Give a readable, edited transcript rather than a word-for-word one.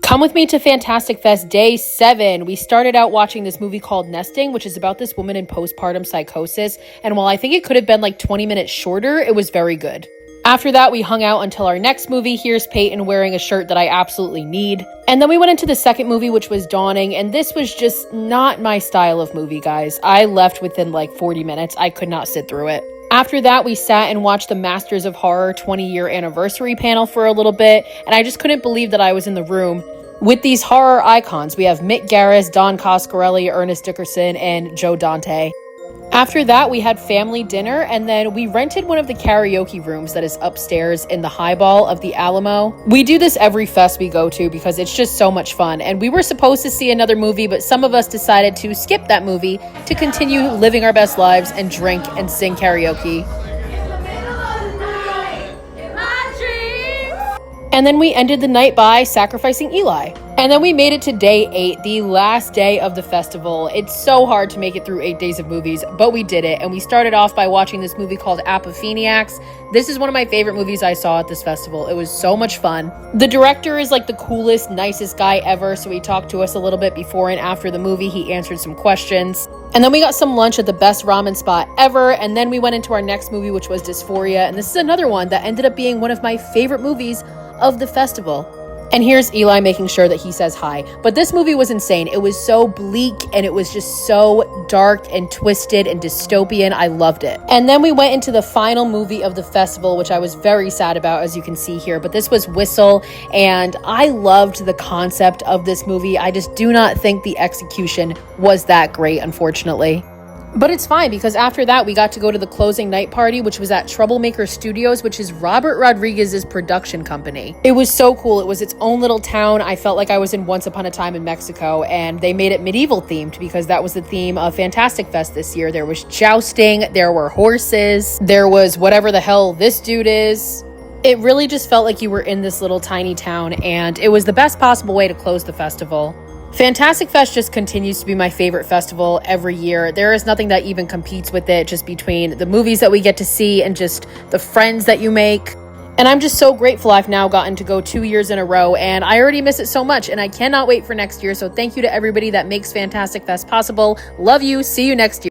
Come with me to Fantastic Fest Day 7. We started out watching this movie called Nesting, which is about this woman in postpartum psychosis. And while I think it could have been like 20 minutes shorter, it was very good. After that, we hung out until our next movie. Here's Peyton wearing a shirt that I absolutely need. And then we went into the second movie, which was Dawning. And this was just not my style of movie, guys. I left within like 40 minutes. I could not sit through it. After that, we sat and watched the Masters of Horror 20-year anniversary panel for a little bit, and I just couldn't believe that I was in the room with these horror icons. We have Mick Garris, Don Coscarelli, Ernest Dickerson, and Joe Dante. After that, we had family dinner, and then we rented one of the karaoke rooms that is upstairs in the highball of the Alamo. We do this every fest we go to because it's just so much fun, and we were supposed to see another movie, but some of us decided to skip that movie to continue living our best lives and drink and sing karaoke. And then we ended the night by sacrificing Eli. And then we made it to day 8, the last day of the festival. It's so hard to make it through 8 days of movies, but we did it. And we started off by watching this movie called Apopheniacs. This is one of my favorite movies I saw at this festival. It was so much fun. The director is like the coolest, nicest guy ever. So he talked to us a little bit before and after the movie. He answered some questions. And then we got some lunch at the best ramen spot ever. And then we went into our next movie, which was Dysphoria. And this is another one that ended up being one of my favorite movies of the festival. And here's Eli making sure that he says hi. But this movie was insane. It was so bleak and it was just so dark and twisted and dystopian. I loved it. And then we went into the final movie of the festival, which I was very sad about, as you can see here. But this was Whistle, and I loved the concept of this movie. I just do not think the execution was that great, unfortunately. But it's fine, because after that, we got to go to the closing night party, which was at Troublemaker Studios, which is Robert Rodriguez's production company. It was so cool. It was its own little town. I felt like I was in Once Upon a Time in Mexico, and they made it medieval themed because that was the theme of Fantastic Fest this year. There was jousting, there were horses, there was whatever the hell this dude is. It really just felt like you were in this little tiny town, and it was the best possible way to close the festival. Fantastic Fest just continues to be my favorite festival every year. There is nothing that even competes with it, just between the movies that we get to see and just the friends that you make. And I'm just so grateful I've now gotten to go 2 years in a row, and I already miss it so much, and I cannot wait for next year. So thank you to everybody that makes Fantastic Fest possible. Love you. See you next year.